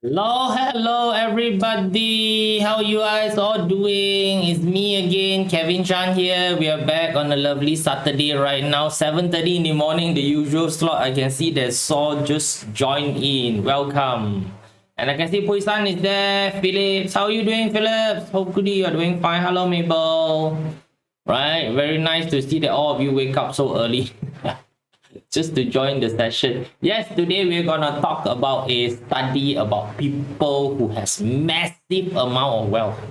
Hello, everybody. How you guys all doing? It's me again, Kevin Chan here. We are back on a lovely Saturday right now, 7:30 in the morning, the usual slot. I can see that Saul just joined in. Welcome. And I can see Puisan is there. Phillips, how are you doing, Phillips? Hopefully you're doing fine. Hello, Mabel. Right, very nice to see that all of you wake up so early. Just to join the session. Yes, today we're gonna talk about a study about people who has massive amount of wealth.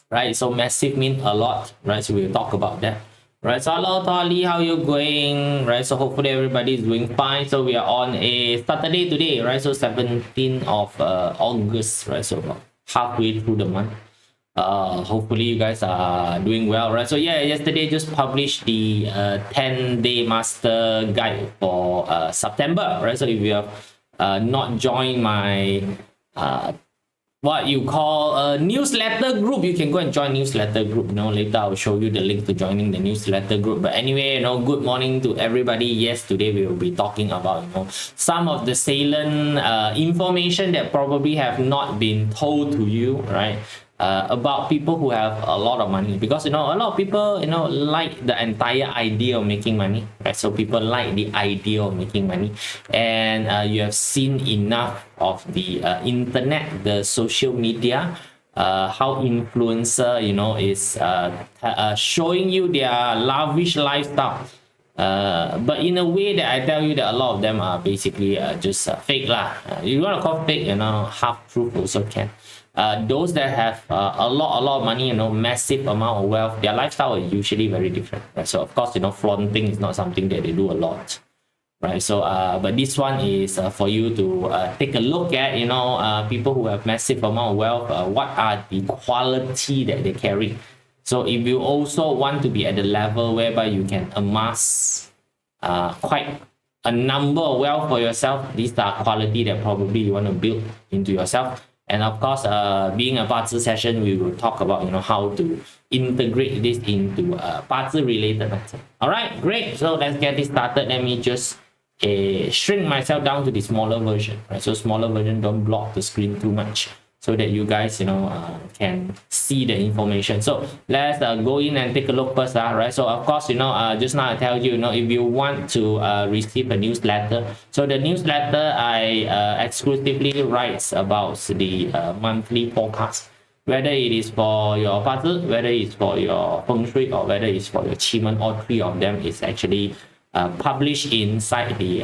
Right, so massive means a lot. Right, so we'll talk about that. Right, so hello Tolly, how you going? Right, so hopefully everybody is doing fine. So we are on a Saturday today. Right, so 17th of August. Right, so about halfway through the month. Hopefully you guys are doing well, right? So yeah, yesterday just published the 10-day master guide for September, right? So if you have not joined my what you call a newsletter group, you can go and join newsletter group. Later I'll show you the link to joining the newsletter group. But anyway, good morning to everybody. Yes, today we will be talking about some of the salient information that probably have not been told to you, right? About people who have a lot of money, because a lot of people like the entire idea of making money, right? So people like the idea of making money, and you have seen enough of the internet, the social media, how influencer is showing you their lavish lifestyle, but in a way that I tell you that a lot of them are basically just fake lah. You want to call fake, half truth also can. Those that have a lot of money, massive amount of wealth, their lifestyle is usually very different, right? So of course, flaunting is not something that they do a lot, right? So but this one is for you to take a look at, people who have massive amount of wealth, what are the quality that they carry. So if you also want to be at the level whereby you can amass quite a number of wealth for yourself, these are quality that probably you want to build into yourself. And of course, being a Bazi session, we will talk about how to integrate this into Bazi related matter. All right, great. So let's get this started. Let me just shrink myself down to the smaller version. Right, so smaller version, don't block the screen too much, so that you guys can see the information. So let's go in and take a look first, right? So of course, just now I tell you, if you want to receive a newsletter, so the newsletter I exclusively writes about the monthly forecast, whether it is for your Bazi, whether it's for your feng shui, or whether it's for your qi, all three of them is actually published inside the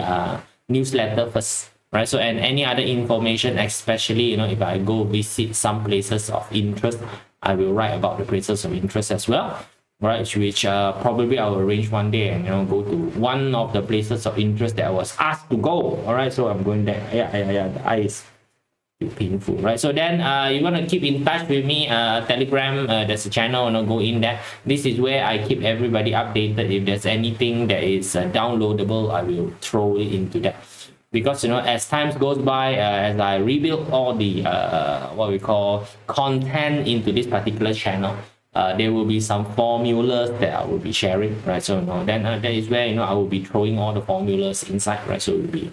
newsletter first. Right, so and any other information, especially if I go visit some places of interest, I will write about the places of interest as well, right? Which probably I will arrange one day and go to one of the places of interest that I was asked to go. All right, so I'm going there. Yeah, the eye is painful, right? So then you want to keep in touch with me. Telegram, there's a channel, go in there. This is where I keep everybody updated. If there's anything that is downloadable, I will throw it into that. Because as time goes by, as I rebuild all the what we call content into this particular channel, there will be some formulas that I will be sharing, right? So then that is where I will be throwing all the formulas inside, right? So we'll be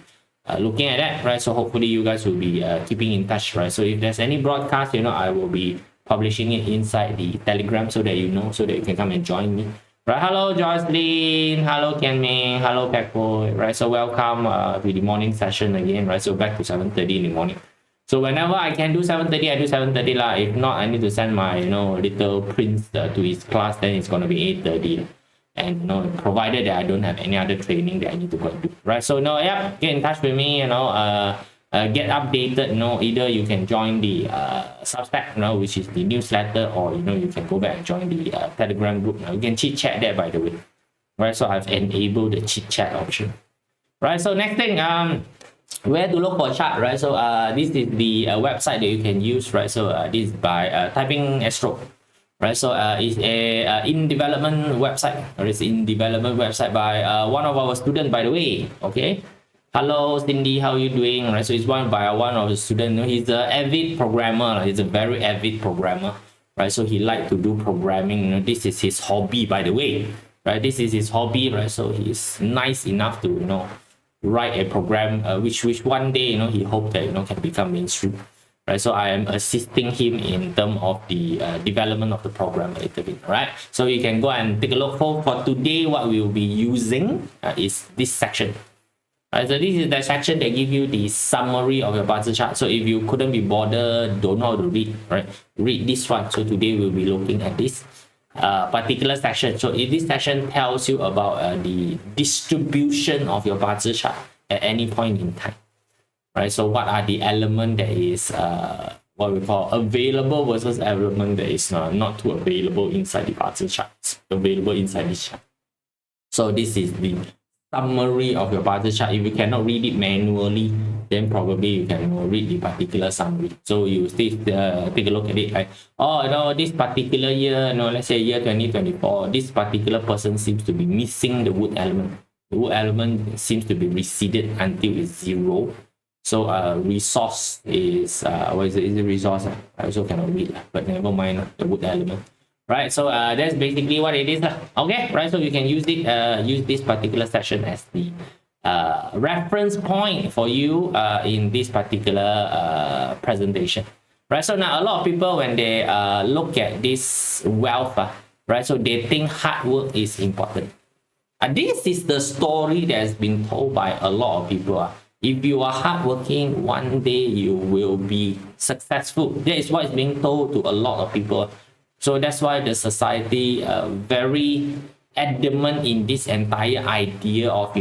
looking at that, right? So hopefully you guys will be keeping in touch, right? So if there's any broadcast, I will be publishing it inside the Telegram, so that so that you can come and join me. Right, hello Jocelyn, hello Kenming, hello Pekpo, right? So welcome to the morning session again, right? So back to 7:30 in the morning. So whenever I can do 7:30, I do 7:30 lah. If not, I need to send my little prince to his class, then it's gonna be 8:30. And provided that I don't have any other training that I need to go and do, right? So get in touch with me, get updated. Either you can join the Substack, which is the newsletter, or you can go back and join the Telegram group. You can chit chat there, by the way, right? So I've enabled the chit chat option, right? So next thing, where to look for chart, right? So this is the website that you can use, right? So this is by typing Astro, right? So it's a in development website, or it's in development website by one of our students, by the way. Okay. Hello Cindy, how are you doing? Right, so it's one by one of the students. He's an avid programmer. He's a very avid programmer, right? So he likes to do programming. This is his hobby, by the way, right? This is his hobby, right? So he's nice enough to write a program which one day he hoped that can become mainstream, right? So I am assisting him in terms of the development of the program a little bit, right? So you can go and take a look. For today, what we will be using is this section. Right, so this is the section that give you the summary of your budget chart. So if you couldn't be bothered, don't know how to read, right? Read this one. So today we'll be looking at this particular section. So if this section tells you about the distribution of your budget chart at any point in time, right? So what are the element that is what we call available versus element that is not too available inside the budget charts, available inside this chart. So this is the summary of your budget chart. If you cannot read it manually, then probably you can read the particular summary. So you still take a look at it, like, oh, this particular year, let's say year 2024, this particular person seems to be missing the wood element. The wood element seems to be receded until it's 0. So resource is what is it? Is it resource? I also cannot read, but never mind the wood element. Right, so that's basically what it is. Okay, right, so you can use it, use this particular section as the reference point for you in this particular presentation. Right, so now a lot of people, when they look at this wealth, right, so they think hard work is important. This is the story that has been told by a lot of people. If you are hardworking, one day you will be successful. That is what is being told to a lot of people. So that's why the society very adamant in this entire idea of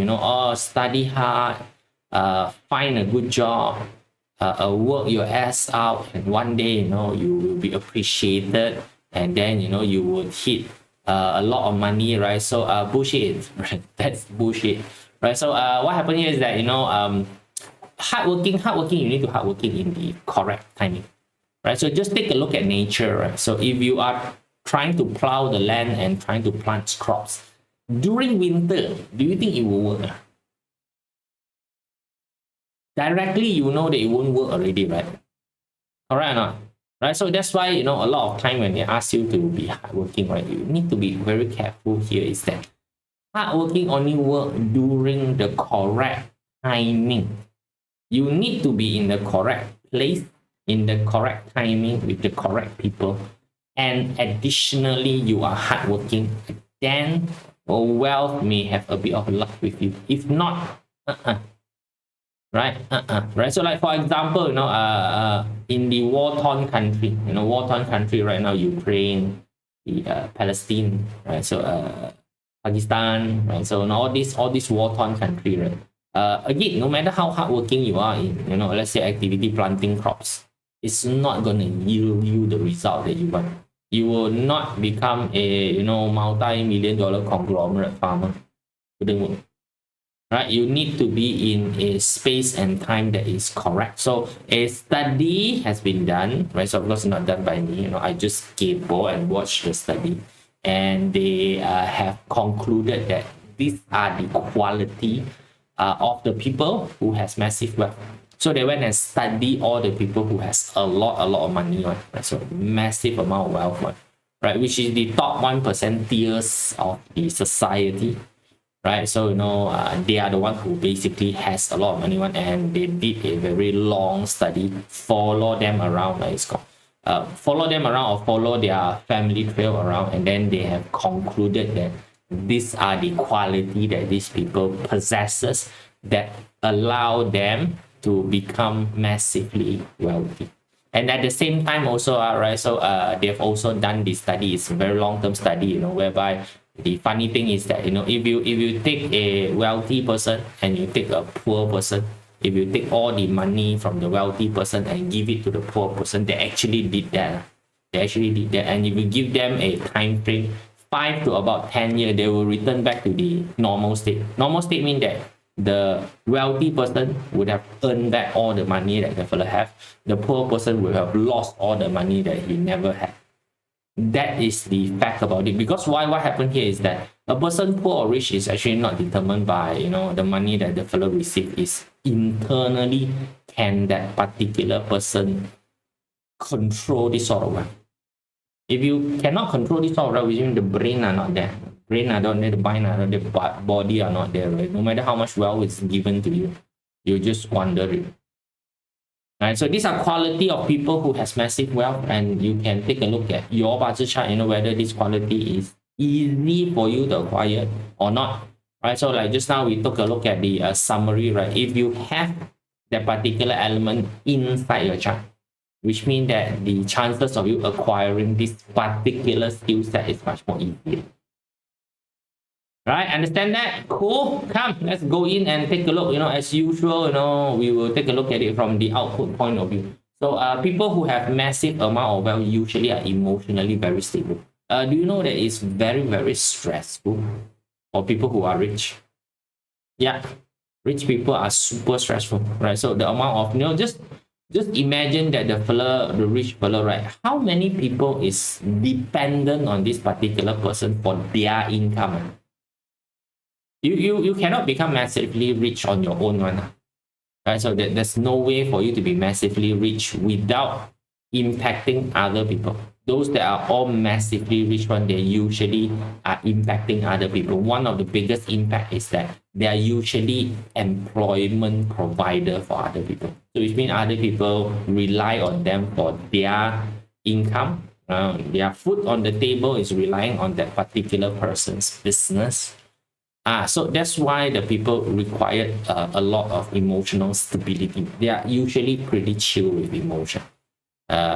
study hard, find a good job, work your ass out, and one day you will be appreciated, and then you will hit a lot of money, right? So bullshit, right? That's bullshit, right? So what happened here is that hardworking, you need to hardworking in the correct timing. Right, so just take a look at nature, right? So if you are trying to plow the land and trying to plant crops during winter, do you think it will work? Directly, you know that it won't work already, right? All right, or not? Right, so that's why a lot of time when they ask you to be hardworking, right, you need to be very careful here. Is that hardworking only work during the correct timing. You need to be in the correct place, in the correct timing, with the correct people, and additionally you are hardworking, then wealth may have a bit of luck with you. If not, right? So like for example, in the war-torn country, war-torn country right now, Ukraine, the Palestine, right? So Pakistan, right? So all these war-torn country, right? Again, no matter how hardworking you are in, let's say activity planting crops, it's not going to yield you the result that you want. You will not become a multi-million-dollar conglomerate farmer. Wouldn't work. Right? You need to be in a space and time that is correct. So a study has been done, right? So of course not done by me. I just cable and watch the study, and they have concluded that these are the quality of the people who has massive wealth. So they went and studied all the people who has a lot of money, right? So massive amount of wealth, right? Which is the top 1% tiers of the society, right? So they are the one who basically has a lot of money, and they did a very long study, follow them around, right? It's called follow them around, or follow their family trail around, and then they have concluded that these are the quality that these people possesses that allow them to become massively wealthy. And at the same time also, right, so they've also done this study. It's a very long-term study, whereby the funny thing is that, if you take a wealthy person and you take a poor person, if you take all the money from the wealthy person and give it to the poor person, they actually did that. And if you give them a time frame, 5 to about 10 years, they will return back to the normal state. Normal state means that the wealthy person would have earned back all the money that the fellow have. The poor person would have lost all the money that he never had. That is the fact about it. Because what happened here is that a person poor or rich is actually not determined by the money that the fellow received. Is internally, can that particular person control this sort of wealth? If you cannot control this sort of wealth, which means the brain are not there. brain are not there, the mind are not there, but body are not there, right? No matter how much wealth is given to you, you just squander it. Right, so these are quality of people who has massive wealth, and you can take a look at your budget chart, whether this quality is easy for you to acquire or not. Right, so like just now we took a look at the summary, right? If you have that particular element inside your chart, which means that the chances of you acquiring this particular skill set is much more easier. Right, understand that? Cool. Come, let's go in and take a look. As usual, we will take a look at it from the output point of view. So, people who have massive amount of wealth usually are emotionally very stable. Do you know that it's very, very stressful for people who are rich? Yeah, rich people are super stressful, right? So the amount of just imagine that the rich fella, right? How many people is dependent on this particular person for their income? You cannot become massively rich on your own one, right? So there's no way for you to be massively rich without impacting other people. Those that are all massively rich one, they usually are impacting other people. One of the biggest impact is that they are usually employment provider for other people. So which means other people rely on them for their income. Their food on the table is relying on that particular person's business. So that's why the people require a lot of emotional stability. They are usually pretty chill with emotion.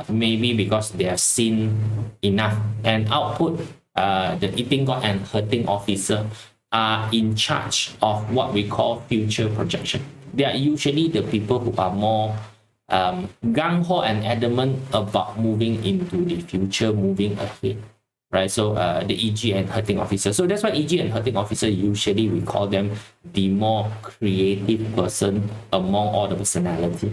Maybe because they have seen enough. And output, the eating god and hurting officer are in charge of what we call future projection. They are usually the people who are more gung-ho and adamant about moving into the future, moving ahead. Right, so the EG and hurting officer. So that's why EG and hurting officer, usually we call them the more creative person among all the personality.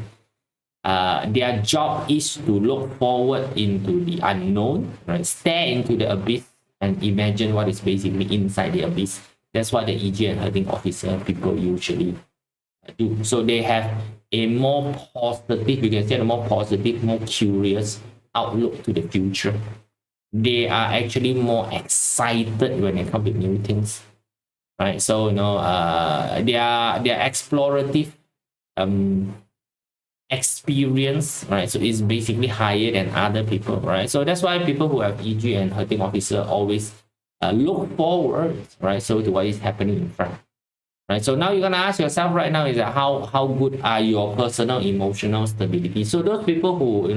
Their job is to look forward into the unknown, right? Stare into the abyss and imagine what is basically inside the abyss. That's what the EG and hurting officer people usually do. So they have a more positive, you can say a more positive, more curious outlook to the future. They are actually more excited when it comes to new things, right? So their explorative experience, right? So it's basically higher than other people, right? So that's why people who have EG and hurting officer always look forward, right? So to what is happening in front, right? So now you're gonna ask yourself right now is that how good are your personal emotional stability? So those people who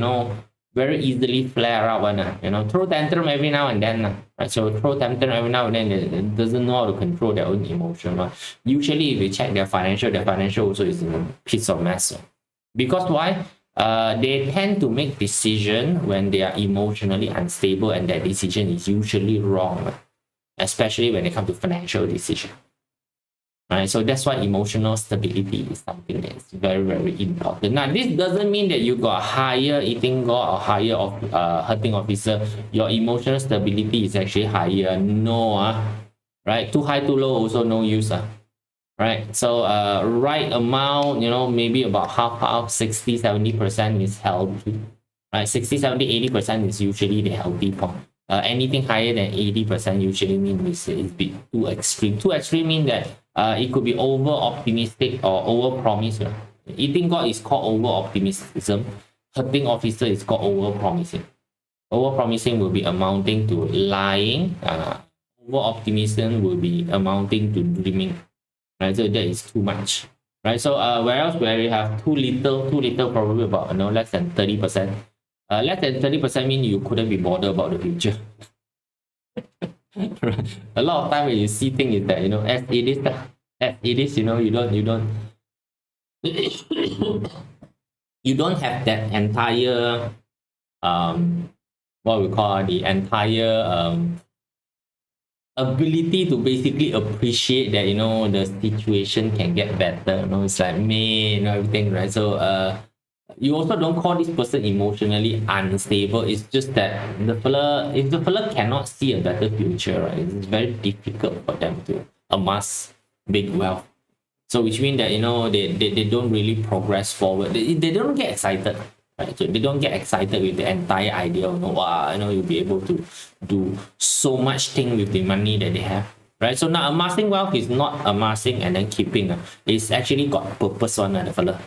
very easily flare up and throw tantrum every now and then, right? So throw tantrum every now and then, it doesn't know how to control their own emotion. Usually if you check their financial also is in a piece of mess. Because why? They tend to make decision when they are emotionally unstable, and that decision is usually wrong, especially when it comes to financial decision. Right, so that's why emotional stability is something that is very, very important. Now, this doesn't mean that you got higher eating god or higher of hurting officer. Your emotional stability is actually higher. No, right? Too high, too low, also no use. Right, so right amount, maybe about half, 60-70% is healthy. Right, 60-70-80% is usually the healthy point. Anything higher than 80% usually means it's a bit too extreme. Too extreme means that it could be over optimistic or over promise. Eating god is called over optimism. Hurting officer is called over promising. Over promising will be amounting to lying. Over optimism will be amounting to dreaming. Right, so that is too much. Right, so where you have too little, probably about less than 30%. Less than 30% mean you couldn't be bothered about the future. Right. A lot of time when you see things is that as it is, you don't you don't have that entire what we call the entire ability to basically appreciate that the situation can get better. It's like me, everything, right? So you also don't call this person emotionally unstable. It's just that if the fella cannot see a better future, right, it's very difficult for them to amass big wealth. So which means that they don't really progress forward. They don't get excited. right? So they don't get excited with the entire idea of, wow, you'll be able to do so much thing with the money that they have, right? So now amassing wealth is not amassing and then keeping. It's actually got purpose on the fella.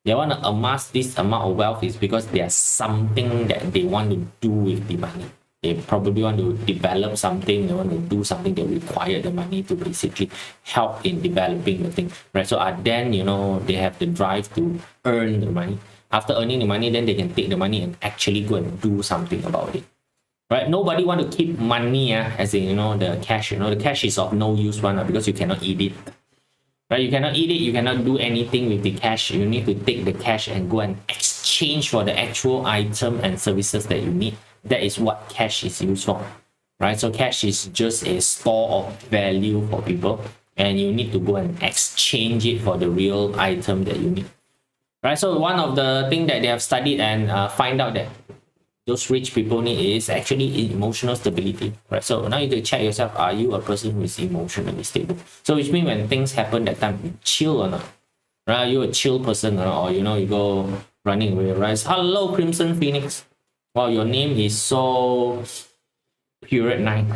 They want to amass this amount of wealth is because there's something that they want to do with the money. They probably want to develop something, they want to do something that require the money to basically help in developing the thing, right? So then, they have the drive to earn the money. After earning the money, then they can take the money and actually go and do something about it, right? Nobody want to keep money, as in, the cash. The cash is of no use one, because you cannot eat it, right? You cannot eat it, you cannot do anything with the cash. You need to take the cash and go and exchange for the actual item and services that you need. That is what cash is used for, right? So cash is just a store of value for people, and you need to go and exchange it for the real item that you need, right? So one of the things that they have studied and find out that those rich people need is actually emotional stability, right? So now you need to check yourself, are you a person who is emotionally stable? So which means when things happen that time, you chill or not, right? Are you a chill person or you go running away, right? So, hello, Crimson Phoenix. Wow, your name is so period 9.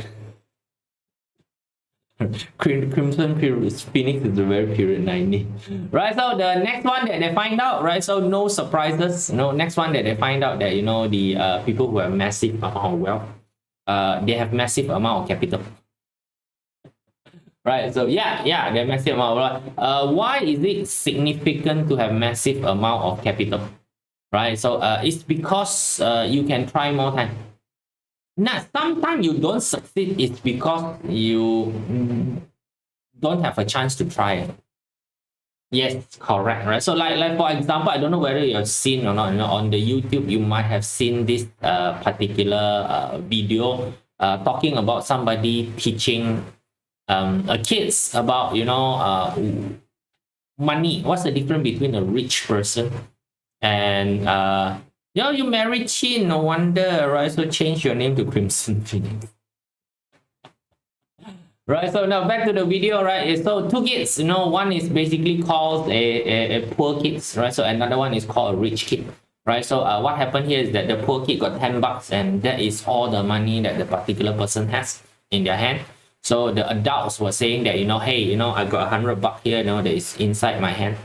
Crimson Phoenix is a very period 9 name. Right, so the next one that they find out, right? So no surprises. Next one that they find out that the people who have massive amount of wealth, they have massive amount of capital. Right, so yeah, they're massive amount of wealth. Why is it significant to have massive amount of capital? Right, so it's because you can try more time. Now, sometimes you don't succeed, it's because you don't have a chance to try. Yes, correct, right? So like for example, I don't know whether you've seen or not, on the YouTube, you might have seen this particular video talking about somebody teaching kids about, money. What's the difference between a rich person and you married Chin, no wonder, right? So change your name to Crimson Phoenix. Right, so now back to the video, right? So two kids, one is basically called a poor kid, right? So another one is called a rich kid, right? So what happened here is that the poor kid got $10, and that is all the money that the particular person has in their hand. So the adults were saying that, hey, I got $100 here, that is inside my hand.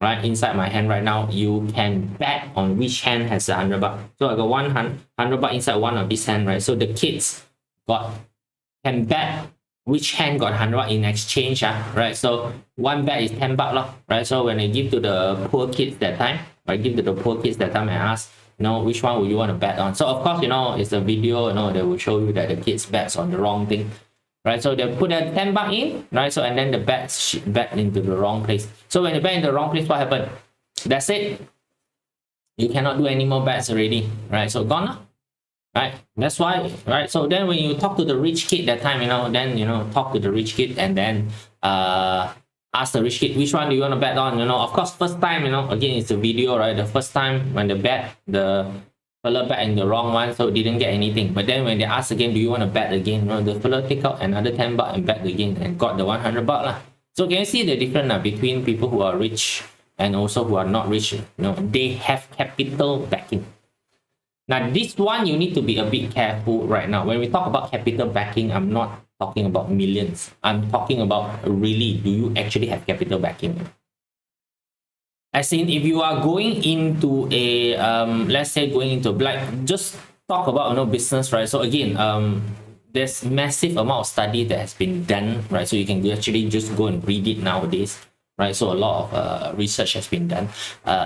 Right, inside my hand right now, you can bet on which hand has the $100. So I got $100 inside one of these hand, right? So the kids can bet which hand got $100 in exchange, right? So one bet is $10, right? So when I give to the poor kids that time, I ask, which one would you want to bet on? So of course, it's a video, they will show you that the kids bets on the wrong thing. Right, so they put a $10 in, right? So and then the bet into the wrong place. So when you bet in the wrong place, what happened? That's it. You cannot do any more bets already, right? So gone, right? That's why, right? So then when you talk to the rich kid that time, then talk to the rich kid and then ask the rich kid, which one do you want to bet on? Of course, first time, again, it's a video, right? The first time when the fella bet in the wrong one, so didn't get anything. But then when they ask again, do you want to bet again? The fella take out another $10 and bet again and got the $100 lah. So can you see the difference between people who are rich and also who are not rich? They have capital backing. Now this one you need to be a bit careful right now. When we talk about capital backing, I'm not talking about millions. I'm talking about really, do you actually have capital backing? As in, if you are going into a let's say going into just talk about business, right? So again, there's massive amount of study that has been done, right? So you can actually just go and read it nowadays, right? So a lot of research has been done.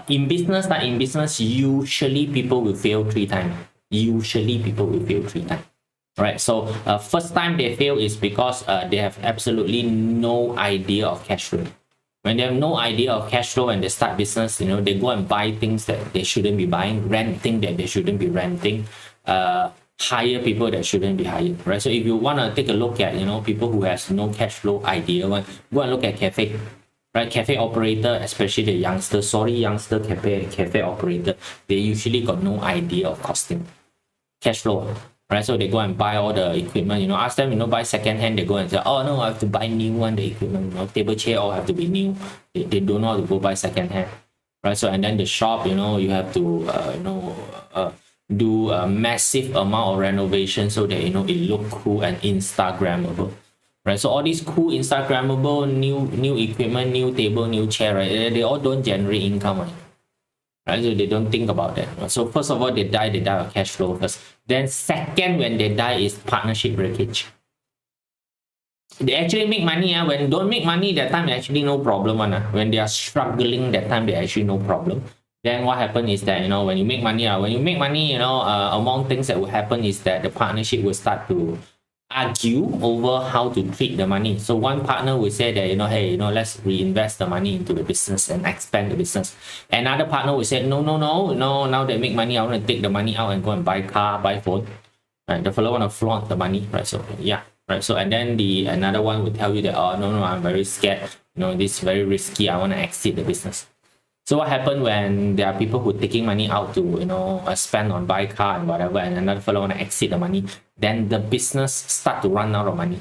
In business, usually people will fail 3 times. Right? So first time they fail is because they have absolutely no idea of cash flow. When they have no idea of cash flow and they start business, they go and buy things that they shouldn't be buying, renting that they shouldn't be renting, hire people that shouldn't be hired, right? So if you want to take a look at, people who has no cash flow idea, go and look at cafe, right? Cafe operator, especially the youngster, cafe operator, they usually got no idea of costing, cash flow. Right, so they go and buy all the equipment, ask them, buy second hand, they go and say, oh no, I have to buy new one, the equipment, table chair all have to be new. They don't know how to go buy second hand, right? So, and then the shop, you have to, do a massive amount of renovation so that, it look cool and Instagrammable, right? So all these cool Instagrammable new equipment, new table, new chair, right? They all don't generate income, right? So they don't think about that. So first of all, they die of cash flow first. Then second, when they die, is partnership breakage. They actually make money. When don't make money, that time actually no problem. When they are struggling, that time they actually no problem. Then what happens is that, when you make money, among things that will happen is that the partnership will start to argue over how to treat the money. So one partner will say that, hey, let's reinvest the money into the business and expand the business. Another partner will say, no, now they make money, I want to take the money out and go and buy car, buy phone. Right? The fellow want to flaunt the money, right? So yeah, right. So and then another one will tell you that, oh no, I'm very scared. This is very risky. I want to exit the business. So what happened when there are people who are taking money out to spend on buy car and whatever, and another fellow want to exit the money, then the business start to run out of money.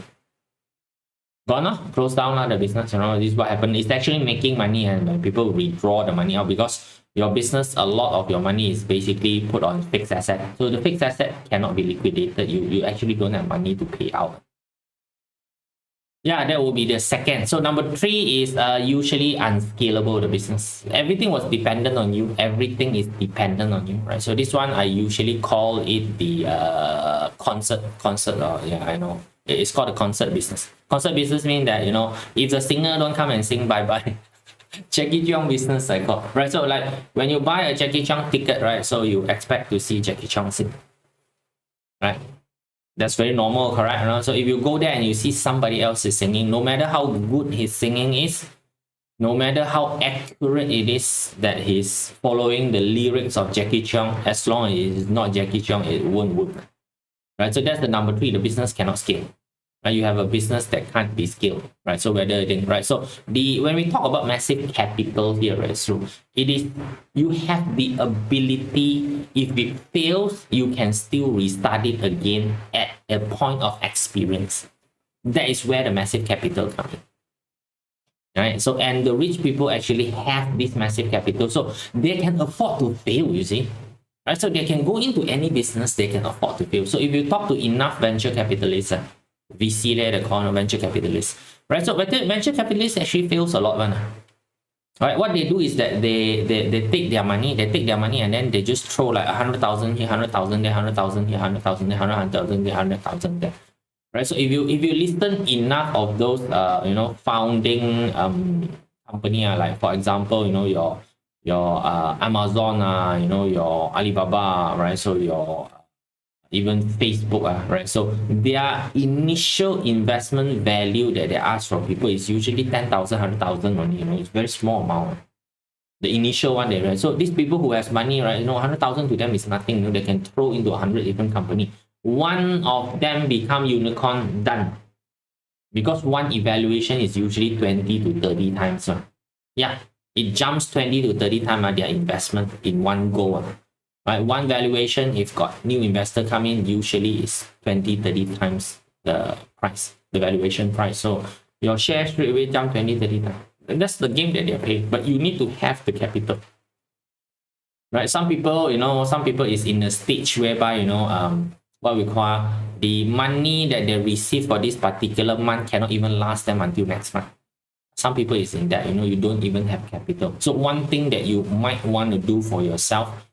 Gone, close down the business. This is what happened. It's actually making money, and when people withdraw the money out, because your business, a lot of your money is basically put on fixed asset. So the fixed asset cannot be liquidated. You actually don't have money to pay out. Yeah, that will be the second. So number 3 is usually unscalable, the business. Everything was dependent on you. Everything is dependent on you, right? So this one, I usually call it the concert. Yeah, I know. It's called a concert business. Concert business means that, if the singer don't come and sing bye-bye, Jackie Cheung business, I call, right? So like when you buy a Jackie Cheung ticket, right? So you expect to see Jackie Cheung sing, right? That's very normal, correct? So if you go there and you see somebody else is singing, no matter how good his singing is, no matter how accurate it is that he's following the lyrics of Jackie Cheung, as long as it's not Jackie Cheung, it won't work, right? So that's the number 3. The business cannot scale. Right? You have a business that can't be scaled, right? So whether it is, right? So when we talk about massive capital here, right? So it is, you have the ability, if it fails, you can still restart it again at a point of experience. That is where the massive capital comes in. Right? So, and the rich people actually have this massive capital, so they can afford to fail, you see. Right? So they can go into any business, they can afford to fail. So if you talk to enough venture capitalists, VC there, the corner venture capitalists, right? So venture capitalists actually fails a lot, right? What they do is that they take their money, and then they just throw like 100,000 here, 100,000 there, 100,000 here, 100,000 there, 100,000 there, 100,000 there, right? So if you listen enough of those founding company, like for example, your Amazon, your Alibaba, right? So your even Facebook, right? So their initial investment value that they ask from people is usually 10,000, 100,000 only. It's very small amount. The initial one, right? So these people who has money, right? 100,000 to them is nothing. They can throw into 100 different company. One of them become unicorn, done. Because one evaluation is usually 20 to 30 times. Yeah, it jumps 20 to 30 times their investment in one go. Right, one valuation, if got new investor come in, usually is 20, 30 times the price, the valuation price. So your share straight away jump 20, 30 times. And that's the game that they're playing. But you need to have the capital. Right? Some people is in a stage whereby, what we call the money that they receive for this particular month cannot even last them until next month. Some people is in that, you don't even have capital. So one thing that you might want to do for yourself,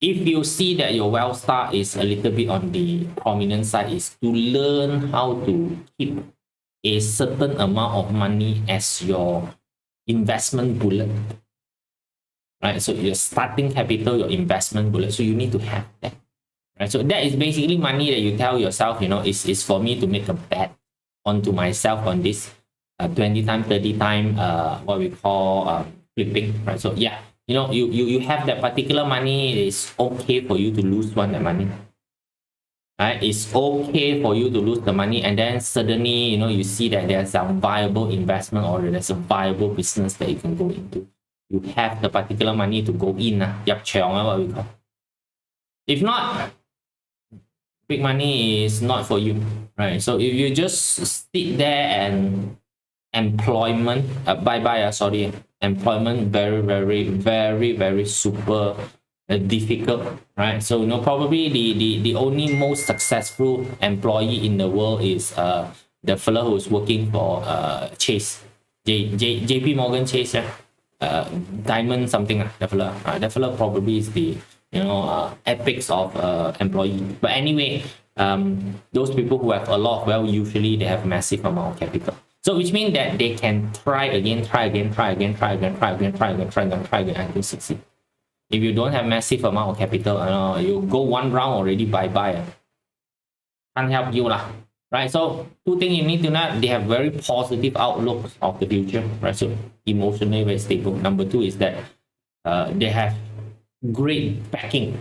if you see that your wealth star is a little bit on the prominent side, is to learn how to keep a certain amount of money as your investment bullet. Right? So your starting capital, your investment bullet. So you need to have that. Right? So that is basically money that you tell yourself, is for me to make a bet onto myself on this 20 time, 30 time, what we call flipping. Right? So yeah. You have that particular money, it's okay for you to lose that money. Right? It's okay for you to lose the money, and then suddenly, you see that there's a viable investment or there's a viable business that you can go into. You have the particular money to go in, what we call. If not, big money is not for you, right? So if you just sit there and employment, sorry, employment very super difficult, right? So probably the only most successful employee in the world is the fellow who's working for Chase, JP Morgan Chase, yeah? Diamond something, that fellow probably is the epics of employee. But anyway, those people who have a lot of wealth, usually they have massive amount of capital. So which means that they can try again until succeed. If you don't have massive amount of capital, you go one round already bye-bye. Can't help you lah. Right? So two things you need to know, they have very positive outlooks of the future, right? So emotionally very stable. Number two is that they have great backing,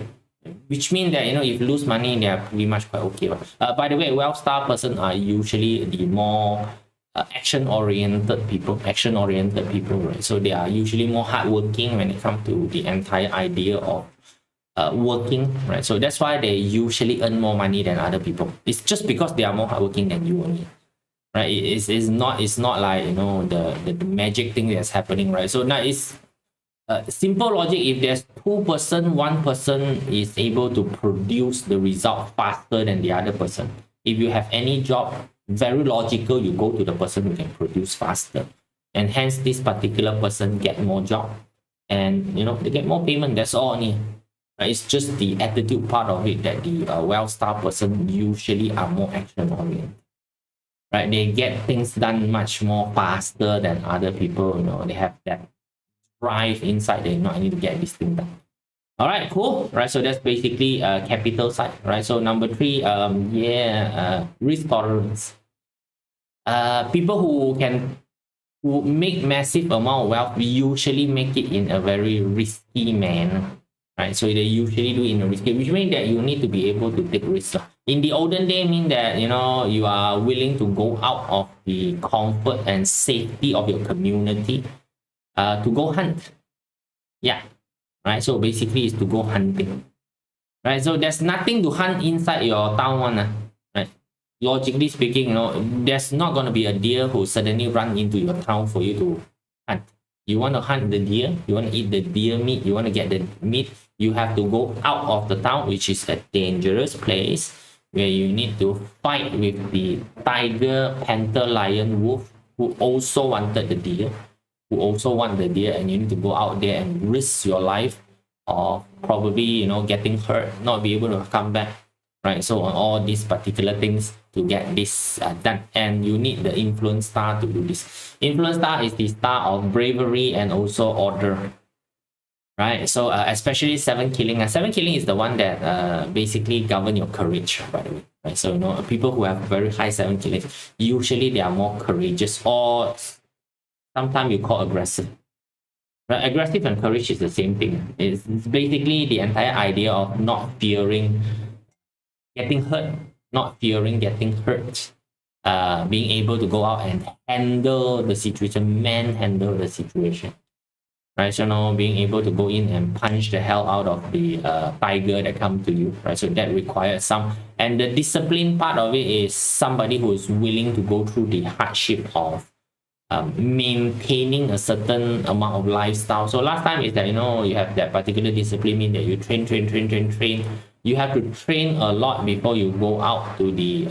which means that if you lose money, they are pretty much quite okay. By the way, wealth star person are usually the more action-oriented people, right? So they are usually more hardworking when it comes to the entire idea of working, right? So that's why they usually earn more money than other people. It's just because they are more hardworking than you only, right? It's not like the magic thing that's happening, right? So now it's simple logic. If there's one person is able to produce the result faster than the other person. If you have any job, very logical, you go to the person who can produce faster, and hence this particular person get more job, and they get more payment. That's all only. It's just the attitude part of it that the wealth star person usually are more action oriented, right? They get things done much more faster than other people. They have that drive inside. I need to get this thing done. All right, cool. Right, so that's basically capital side, right? So number three, risk tolerance. People who make massive amount of wealth, we usually make it in a very risky manner, right? So they usually do it in a risky, which means that you need to be able to take risks. In the olden day, mean that you are willing to go out of the comfort and safety of your community to go hunt. Yeah, right. So basically, is to go hunting, right? So there's nothing to hunt inside your town one, right? Logically speaking, there's not going to be a deer who suddenly run into your town for you to hunt. You want to hunt the deer, you want to eat the deer meat, you want to get the meat, you have to go out of the town, which is a dangerous place where you need to fight with the tiger, panther, lion, wolf, who also wanted the deer, and you need to go out there and risk your life of probably, getting hurt, not be able to come back, right? So on all these particular things to get this done, and you need the influence star to do this. Influence star is the star of bravery and also order, right? So especially 7 killing. 7 killing is the one that basically govern your courage, by the way, right? So people who have very high 7 killing, usually they are more courageous, or sometimes you call aggressive. Right? Aggressive and courage is the same thing. It's basically the entire idea of not fearing getting hurt, not fearing getting hurt, being able to go out and handle the situation, manhandle the situation, right? So now being able to go in and punch the hell out of the tiger that come to you, right? So that requires some, and the discipline part of it is somebody who is willing to go through the hardship of maintaining a certain amount of lifestyle. So last time is that you have that particular discipline, mean that you train. You have to train a lot before you go out to the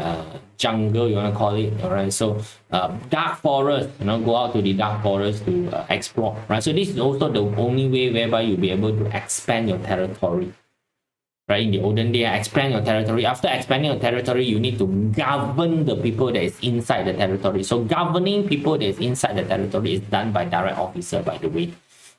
jungle, you want to call it, all right? So dark forest, go out to the dark forest to explore, right? So this is also the only way whereby you'll be able to expand your territory, right? In the olden day, expand your territory. After expanding your territory, you need to govern the people that is inside the territory. So governing people that is inside the territory is done by direct officer, by the way.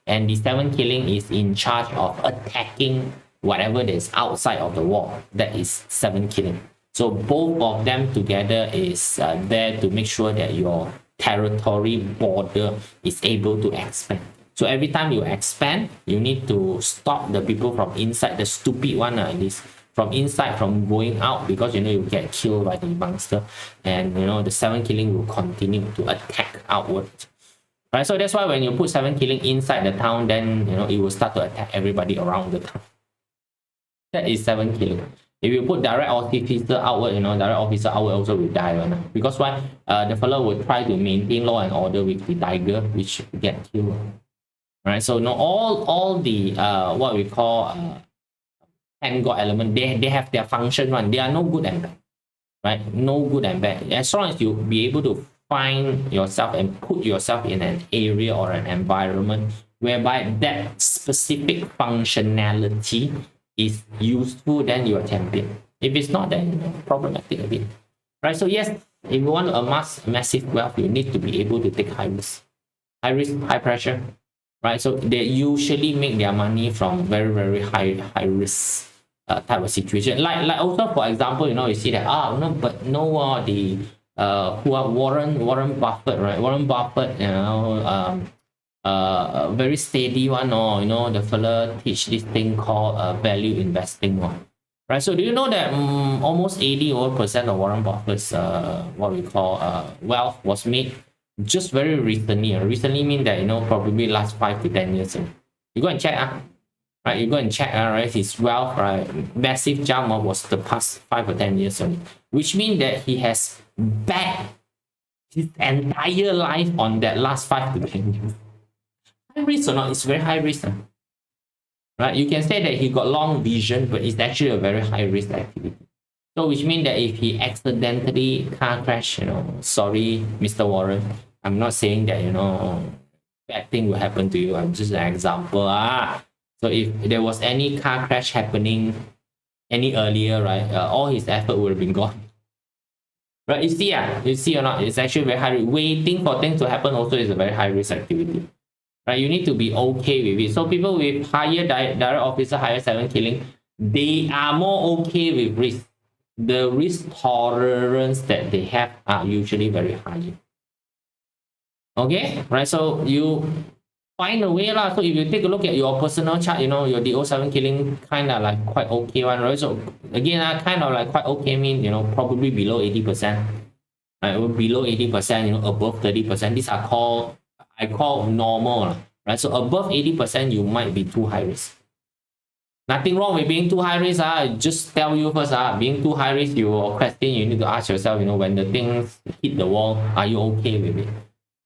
And the 7 killing is in charge of attacking whatever that is outside of the wall. That is 7 killing. So both of them together is there to make sure that your territory border is able to expand. So every time you expand, you need to stop the people from inside, the stupid one at least, from inside, from going out, because you get killed by the monster, and the 7 killing will continue to attack outwards. Right? So that's why when you put 7 killing inside the town, then it will start to attack everybody around the town. That is 7 killing. If you put direct officer outward, direct officer outward also will die one. Because why? The fellow will try to maintain law and order with the tiger, which get killed. Right. So all the what we call and God element, they have their function one. They are no good and bad. Right? No good and bad. As long as you be able to find yourself and put yourself in an area or an environment whereby that specific functionality is useful, then you're a champion. If it's not, then problematic a bit. Right? So yes, if you want to amass massive wealth, you need to be able to take high risk, high pressure. Right? So they usually make their money from very, very high risk type of situation. Like also, for example, you see that the who are Warren Buffett, right? Warren Buffett, very steady one, or the fella teach this thing called value investing one. Right, so do you know that almost 80% of Warren Buffett's what we call wealth was made just very recently? Recently mean that probably last 5 to 10 years. You go and check, right? You go and check, right? His wealth, right? Massive jump was the past 5 or 10 years only, which means that he has bet his entire life on that last 5 to 10 years. High risk or not? It's very high risk. Right? You can say that he got long vision, but it's actually a very high risk activity. So which means that if he accidentally car crash, sorry, Mr. Warren, I'm not saying that, bad thing will happen to you. I'm just an example. So if there was any car crash happening any earlier, right, all his effort would have been gone. Right? You see or not? It's actually very high risk. Waiting for things to happen also is a very high risk activity. Right? You need to be okay with it. So people with higher direct officer, higher 7 killing, they are more okay with risk. The risk tolerance that they have are usually very high. Okay, right? So you find a way lah. So if you take a look at your personal chart, your DO7 killing kind of like quite okay one, right? So again, kind of like quite okay mean, probably below 80%, right? Below 80%, above 30%. These are I call normal, right? So above 80%, you might be too high risk. Nothing wrong with being too high risk. Just tell you first, being too high risk, your question you need to ask yourself, when the things hit the wall, are you okay with it?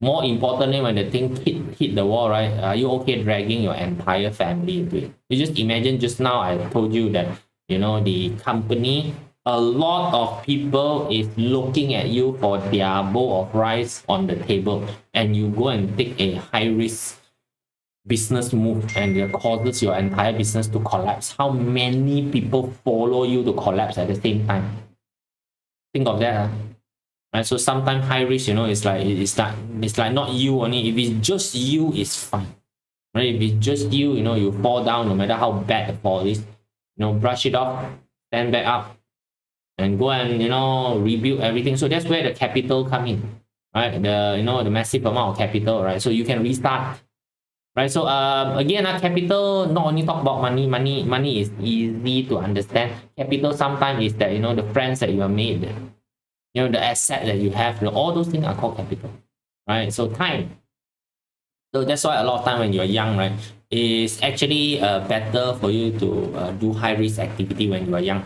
More importantly, when the thing hit the wall, right, are you okay dragging your entire family into it? You just imagine just now I told you that, the company, a lot of people is looking at you for their bowl of rice on the table, and you go and take a high risk business move and it causes your entire business to collapse. How many people follow you to collapse at the same time? Think of that. Right? So sometimes high risk, it's like not you only. If it's just you, it's fine. Right? If it's just you, you fall down, no matter how bad the fall is, brush it off, stand back up, and go and rebuild everything. So that's where the capital come in, right? The massive amount of capital, right? So you can restart, right? So again, capital not only talk about money. Money is easy to understand. Capital sometimes is that the friends that you have made, the asset that you have, all those things are called capital, right? So time. So that's why a lot of time when you're young, right, it's actually better for you to do high risk activity when you are young.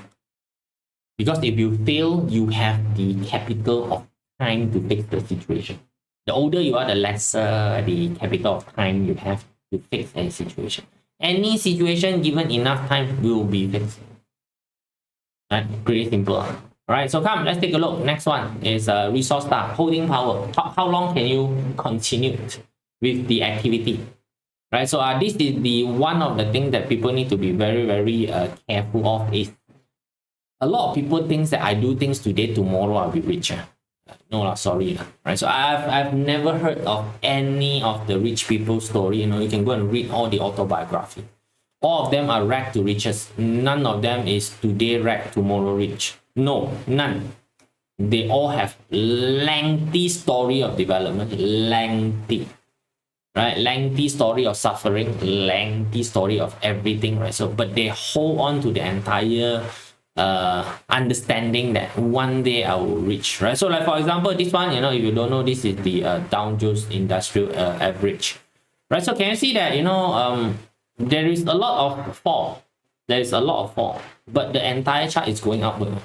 Because if you fail, you have the capital of time to fix the situation. The older you are, the lesser the capital of time you have to fix a situation. Any situation given enough time will be fixed. Right? Pretty simple. Alright, so come, let's take a look. Next one is resource star, holding power. How long can you continue with the activity? Right, so this is the one of the things that people need to be very, very careful of. Is a lot of people think that I do things today, tomorrow I'll be richer. No, sorry. Right, so I've never heard of any of the rich people's story. You can go and read all the autobiography. All of them are ragged to riches. None of them is today ragged, tomorrow rich. No, none. They all have lengthy story of development, lengthy, right? Lengthy story of suffering, lengthy story of everything, right? So, but they hold on to the entire understanding that one day I will reach, right? So, like for example, this one, if you don't know, this is the Dow Jones Industrial Average, right? So, can you see that there is a lot of fall, there is a lot of fall, but the entire chart is going upward.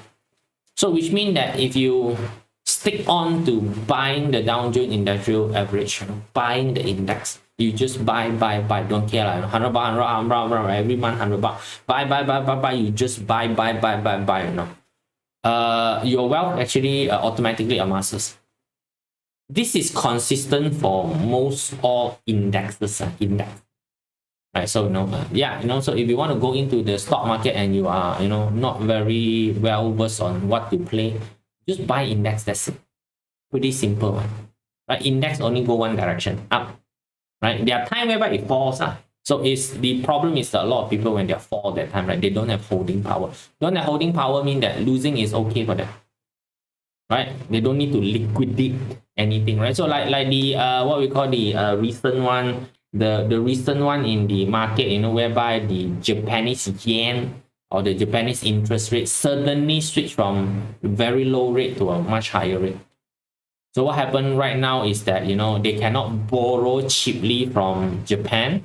So which means that if you stick on to buying the Dow Jones Industrial Average, buying the index, you just buy, don't care like 100 baht, 100 every month, 100 baht, buy, you just buy, your wealth actually automatically amasses. This is consistent for most all indexes, right? So so if you want to go into the stock market and you are not very well versed on what to play, just buy index. That's it. Pretty simple, right? Index only go one direction, up, right? There are time whereby it falls. So the problem is that a lot of people, when they fall that time, right, they don't have holding power. Don't have holding power mean that losing is okay for them, right? They don't need to liquidate anything, right? So like the what we call the recent one, the recent one in the market, whereby the Japanese yen or the Japanese interest rate suddenly switch from very low rate to a much higher rate. So what happened right now is that they cannot borrow cheaply from Japan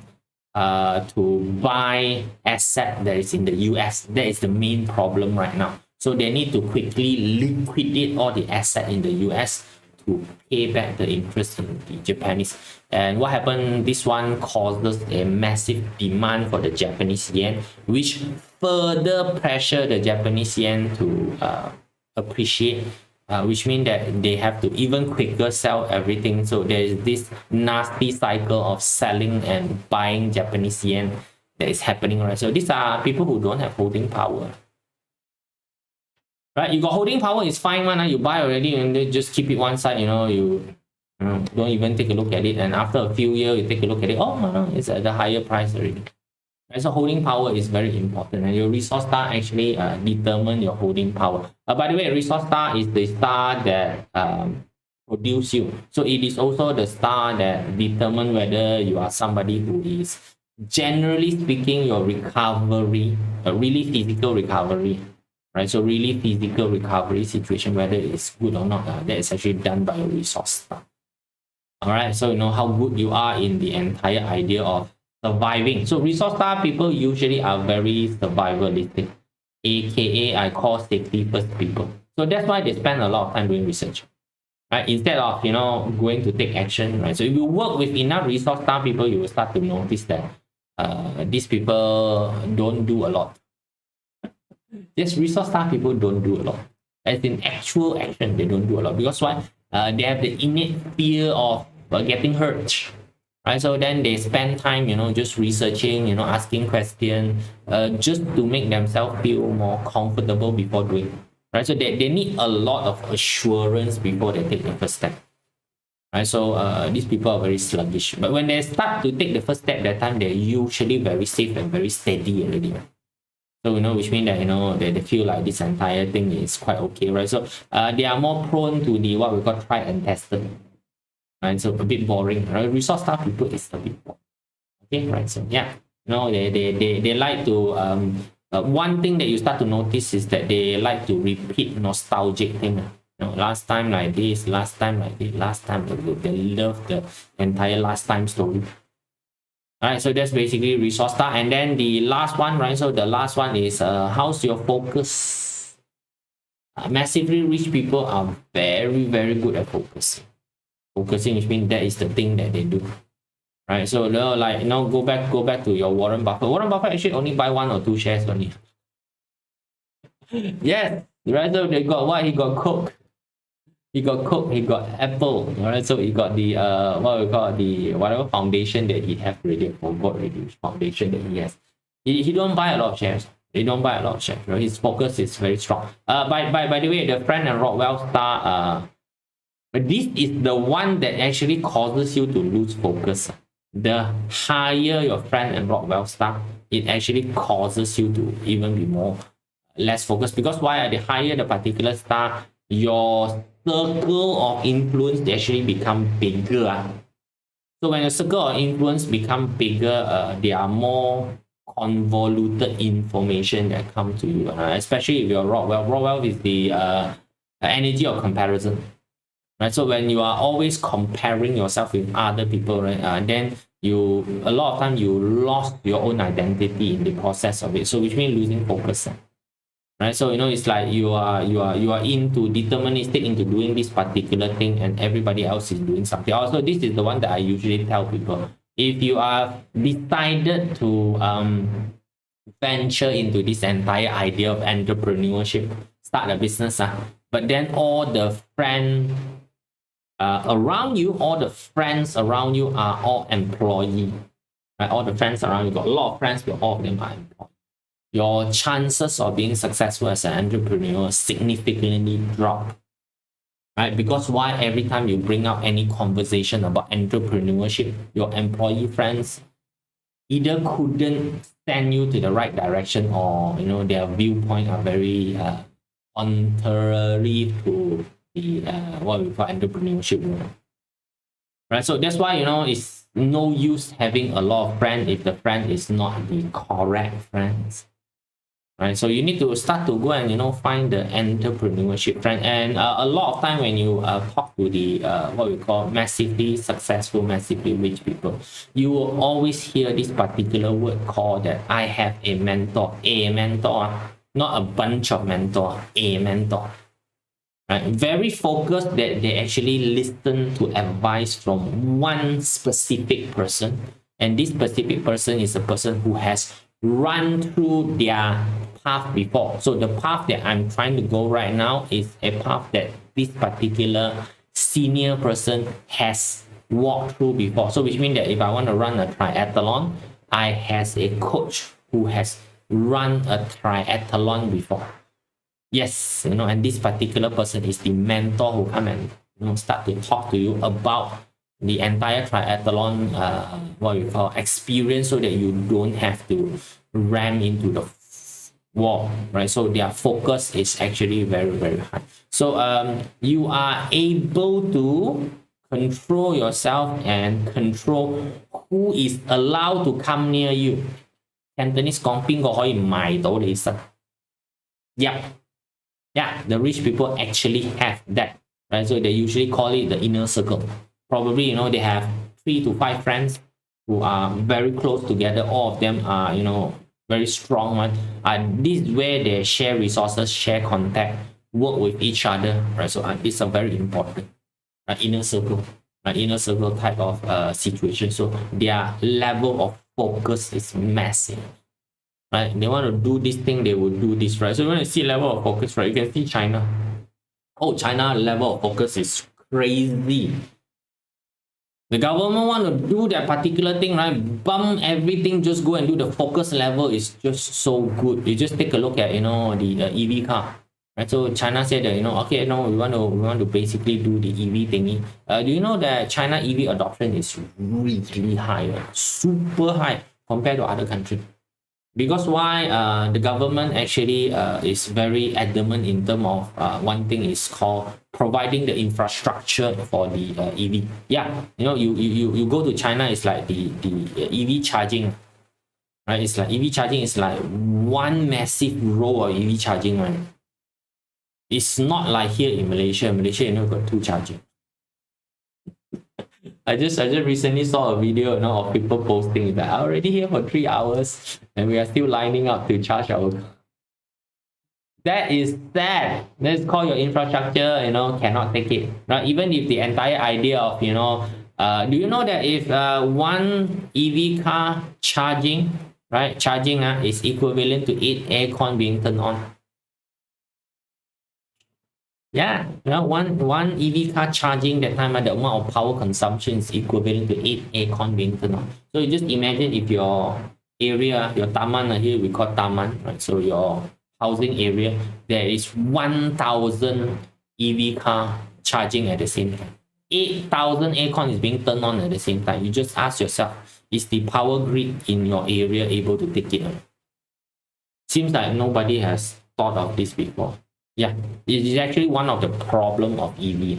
to buy asset that is in the US. That is the main problem right now. So they need to quickly liquidate all the asset in the US to pay back the interest in the Japanese. And what happened, this one causes a massive demand for the Japanese yen, which further pressure the Japanese yen to appreciate, which means that they have to even quicker sell everything. So there is this nasty cycle of selling and buying Japanese yen that is happening, right? So these are people who don't have holding power. Right, you got holding power is fine, man. You buy already and then just keep it one side. You don't even take a look at it. And after a few years, you take a look at it. Oh no, it's at the higher price already. Right, so holding power is very important, and your resource star actually determine your holding power. By the way, resource star is the star that produce you. So it is also the star that determine whether you are somebody who is, generally speaking, your recovery, a really physical recovery. Right, so really physical recovery situation, whether it's good or not, that is actually done by a resource star. All right, so how good you are in the entire idea of surviving. So resource star people usually are very survivalistic, aka I call safety first people. So that's why they spend a lot of time doing research, right? Instead of going to take action, right? So if you work with enough resource star people, you will start to notice that these people don't do a lot. These resource star people don't do a lot. As in actual action, they don't do a lot. Because why? They have the innate fear of getting hurt. Right? So then they spend time, just researching, asking questions, just to make themselves feel more comfortable before doing. Right? So they need a lot of assurance before they take the first step. Right? So these people are very sluggish. But when they start to take the first step, that time they're usually very safe and very steady already. So, which means that, they feel like this entire thing is quite okay, right? So, they are more prone to the, what we call try and tested, right? So, a bit boring, right? Resource star people is a bit boring, okay, right? So, yeah, they like to, one thing that you start to notice is that they like to repeat nostalgic thing. Last time like this, last time like this, last time like this. They love the entire last time story. All right, so that's basically resource star. And then the last one, right? So the last one is how's your focus? Massively rich people are very, very good at focusing. Focusing, which means that is the thing that they do. Right. So go back to your Warren Buffett. Warren Buffett actually only buy 1 or 2 shares only. Yes, right. So they got what? He got Coke. He got Coke, he got Apple, all right? So he got the what we call the whatever foundation that he have already, forgot already which foundation that he has. He don't buy a lot of shares. They don't buy a lot of shares. Right? His focus is very strong. By the way, the friend and Rockwell star, this is the one that actually causes you to lose focus. The higher your friend and Rockwell star, it actually causes you to even be less focused. Because why? The higher the particular star, your circle of influence actually become bigger. So when your circle of influence become bigger, there are more convoluted information that come to you, especially if you're Rockwell. Rockwell is the energy of comparison. Right? So when you are always comparing yourself with other people, right, then a lot of time you lost your own identity in the process of it. So which means losing focus. Right? So it's like you are into deterministic into doing this particular thing, and everybody else is doing something. Also, this is the one that I usually tell people. If you are decided to venture into this entire idea of entrepreneurship, start a business, but then all the friends around you, all the friends around you are all employee. Right? All the friends around you got a lot of friends, but all of them are employed. Your chances of being successful as an entrepreneur significantly drop. Right? Because why? Every time you bring up any conversation about entrepreneurship, your employee friends either couldn't send you to the right direction, or their viewpoint are very contrary to the what we call entrepreneurship world. Right? So that's why it's no use having a lot of friends if the friend is not the correct friends. Right? So you need to start to go and find the entrepreneurship friend. And a lot of time when you talk to the what we call massively successful, massively rich people, you will always hear this particular word called that I have a mentor. A mentor, not a bunch of mentor. A mentor. Right? Very focused that they actually listen to advice from one specific person, and this specific person is a person who has run through their path before. So the path that I'm trying to go right now is a path that this particular senior person has walked through before. So which means that if I want to run a triathlon, I has a coach who has run a triathlon before. Yes, and this particular person is the mentor who come and start to talk to you about the entire triathlon what we call experience, so that you don't have to ram into the wall, right? So their focus is actually very, very high. So you are able to control yourself and control who is allowed to come near you. Cantonese 講邊個可以埋到你身? Yep. Yeah, the rich people actually have that, right? So they usually call it the inner circle. Probably, they have 3 to 5 friends who are very close together. All of them are, very strong one. And this is where they share resources, share contact, work with each other, right? So it's a very important inner circle type of situation. So their level of focus is massive. Right? They want to do this thing, they will do this, right? So when you see level of focus, right, you can see China. Oh, China level of focus is crazy. The government want to do that particular thing, right? Bump everything, just go and do. The focus level is just so good. You just take a look at the EV car, right? So China said that okay, we want to basically do the EV thingy. Do you know that China EV adoption is really high, super high compared to other countries? Because why? The government actually is very adamant in terms of one thing is called providing the infrastructure for the EV. Yeah, you go to China, it's like the EV charging, right? It's like EV charging is like one massive row of EV charging, right? It's not like here in Malaysia. Malaysia, got 2 charging. I just recently saw a video of people posting that I'm already here for 3 hours and we are still lining up to charge our car. That is sad. Let's call your infrastructure, cannot take it. Right? Even if the entire idea of, do you know that if one EV car charging is equivalent to 8 aircon being turned on. Yeah, one EV car charging that time, the amount of power consumption is equivalent to 8 aircon being turned on. So you just imagine if your area, your taman, here we call taman, right? So your housing area, there is 1,000 EV car charging at the same time. 8,000 aircon is being turned on at the same time. You just ask yourself, is the power grid in your area able to take it on? Seems like nobody has thought of this before. Yeah, it is actually one of the problem of EV.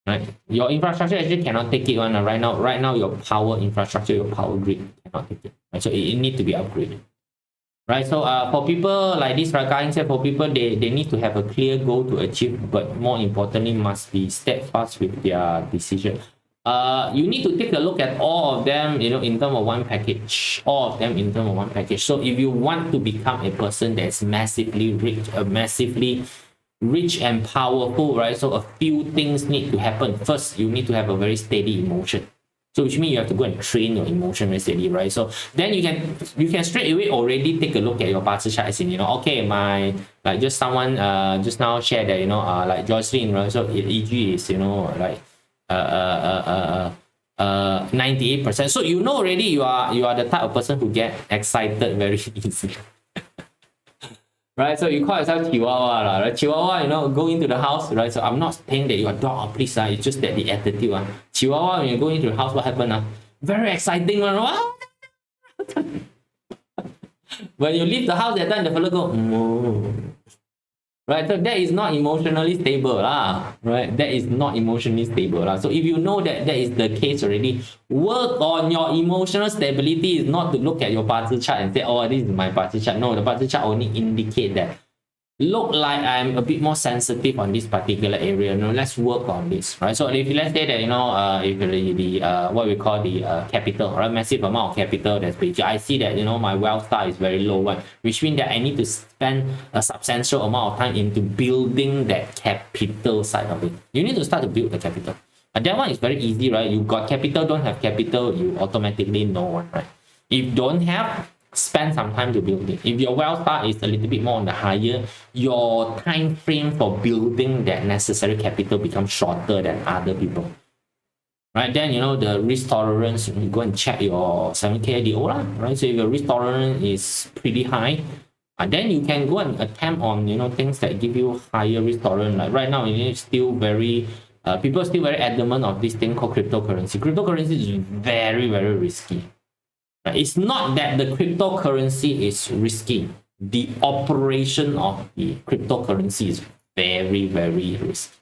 Right? Your infrastructure actually cannot take it on right now. Your power infrastructure, your power grid cannot take it. Right? So it needs to be upgraded. Right? So for people like this, right, Kain said, for people they need to have a clear goal to achieve, but more importantly, must be steadfast with their decision. you need to take a look at all of them, in terms of one package. All of them in terms of one package. So if you want to become a person that's massively rich and powerful, right? So a few things need to happen. First, you need to have a very steady emotion. So which means you have to go and train your emotion very steady, right? So then you can straight away already take a look at your party chart, as in, okay, like just someone just now shared that, like Jocelyn, right? So EG is, like 98%. So already you are the type of person who get excited very easily. Right, so you call yourself Chihuahua, right? Chihuahua, go into the house, right? So I'm not saying that you're a dog, please, it's just that the attitude. Chihuahua, when you go into the house, what happened? Very exciting, wow. When you leave the house, that time the fellow go, right? So that is not emotionally stable, right? That is not emotionally stable. So if you know that is the case already, work on your emotional stability. Is not to look at your party chart and say, oh, this is my party chart. No, the party chart only indicate that look like I'm a bit more sensitive on this particular area. Let's work on this, right? So if let's say that, if the what we call the capital, right, massive amount of capital that's big, I see that, my wealth star is very low one, which means that I need to spend a substantial amount of time into building that capital side of it. You need to start to build the capital. And that one is very easy, right? You got capital, don't have capital, you automatically know one, right? If don't have, spend some time to build it. If your wealth star is a little bit more on the higher, your time frame for building that necessary capital becomes shorter than other people. Right, then the risk tolerance, you go and check your 7K DO, right? So if your risk tolerance is pretty high, then you can go and attempt on things that give you higher risk tolerance. Like right now, it's still very people are still very adamant of this thing called cryptocurrency. Cryptocurrency is very, very risky. It's not that the cryptocurrency is risky. The operation of the cryptocurrency is very, very risky.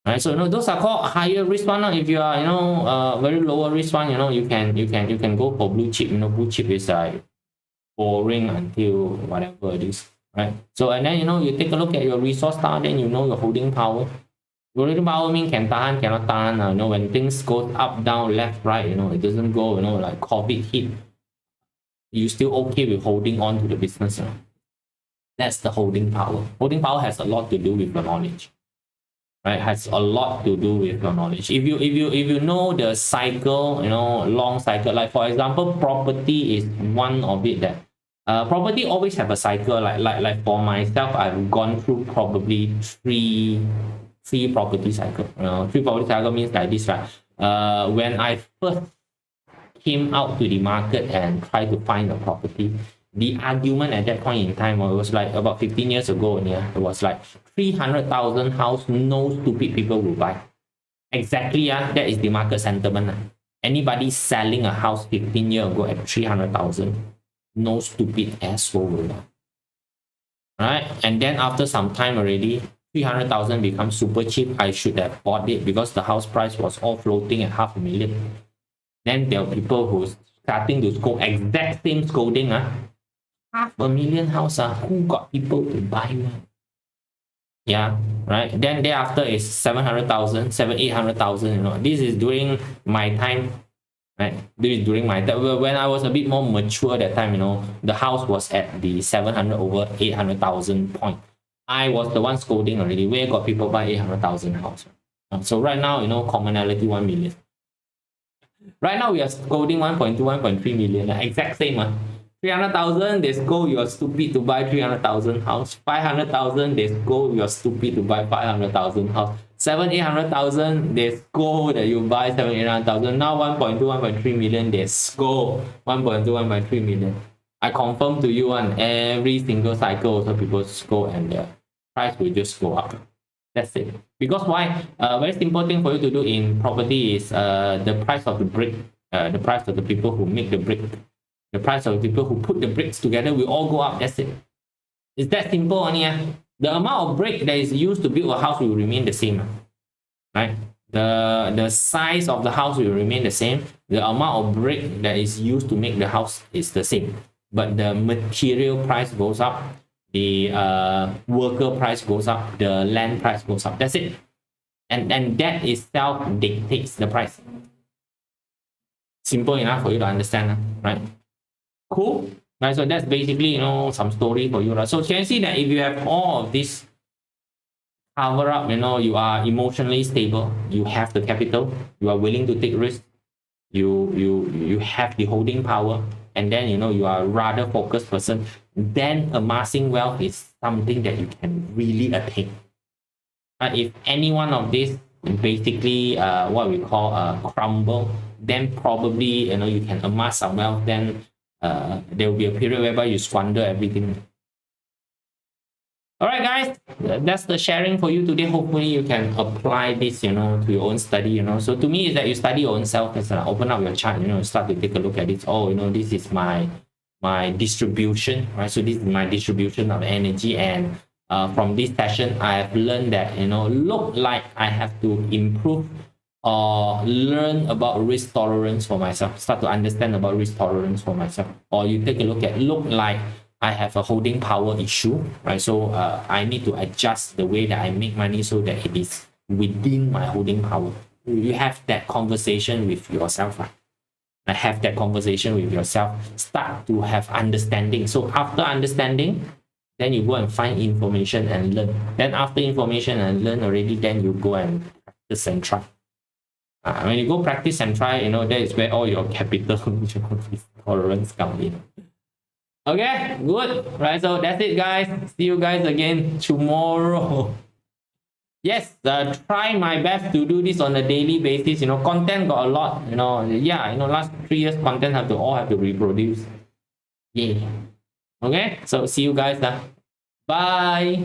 Right, so those are called higher risk one. If you are very lower risk one, you can go for blue chip. Blue chip is like boring until whatever it is, right? So and then you take a look at your resource star, then your holding power. Holding power means can tahan, cannot tahan. When things go up, down, left, right, it doesn't go, like COVID hit, you still okay with holding on to the business. That's the holding power. Holding power has a lot to do with your knowledge, right? Has a lot to do with your knowledge. If you know the cycle, long cycle, like for example, property is one of it that property always have a cycle. Like for myself, I've gone through probably three property cycle. Three property cycle means like this, right? When I first came out to the market and tried to find a property, the argument at that point in time was like about 15 years ago. It was like 300,000 house, no stupid people will buy. Exactly, that is the market sentiment. Anybody selling a house 15 years ago at 300,000, no stupid asshole will buy. Right? And then after some time already, 300,000 becomes super cheap. I should have bought it because the house price was all floating at $500,000. Then there are people who's starting to scold exact same scolding. $500,000 house. Who got people to buy one? Yeah, right. Then thereafter is 700,000, 800,000. This is during my time. Right. This is during my time when I was a bit more mature. That time, the house was at the 700 over 800,000 point. I was the one scolding already. Where got people buy 800,000 house? So right now, commonality 1 million. Right now we are scolding 1.2, 1.3 million. Exact same. 300,000, they scold you're stupid to buy 300,000 house. 500,000, they scold you're stupid to buy 500,000 house. 800,000, they scold that you buy 800,000. Now 1.2, 1.3 million, they scold 1.2, 1.3 million. I confirm to you on every single cycle also people scold and the price will just go up. That's it. Because why? Very simple thing for you to do in property is the price of the brick, the price of the people who make the brick, the price of the people who put the bricks together will all go up. That's it. It's that simple only. The amount of brick that is used to build a house will remain the same. Right? The size of the house will remain the same. The amount of brick that is used to make the house is the same. But the material price goes up. The worker price goes up, the land price goes up. That's it. and that itself dictates the price. Simple enough for you to understand, right? Cool. Right, so that's basically, some story for you, right? So you can see that if you have all of this cover up, you are emotionally stable, you have the capital, you are willing to take risks, you have the holding power, and then you are a rather focused person, then amassing wealth is something that you can really attain. If any one of these basically what we call crumble, then probably you can amass some wealth, then there will be a period whereby you squander everything. All right, guys, that's the sharing for you today. Hopefully you can apply this, to your own study, So to me, is that you study your own self, is open up your chart, start to take a look at it. Oh, this is my distribution, right? So this is my distribution of energy, and from this session, I have learned that, look like I have to improve or learn about risk tolerance for myself, start to understand about risk tolerance for myself. Or you take a look at, look like I have a holding power issue, right? So I need to adjust the way that I make money so that it is within my holding power. You have that conversation with yourself, right? I have that conversation with yourself. Start to have understanding. So after understanding, then you go and find information and learn. Then after information and learn already, then you go and practice and try. When you go practice and try, that is where all your capital tolerance come in. Okay, good. Right, so that's it, guys. See you guys again tomorrow. Yes, try my best to do this on a daily basis. Content got a lot. Last 3 years content all have to reproduce. Yeah. Okay, so see you guys. Bye.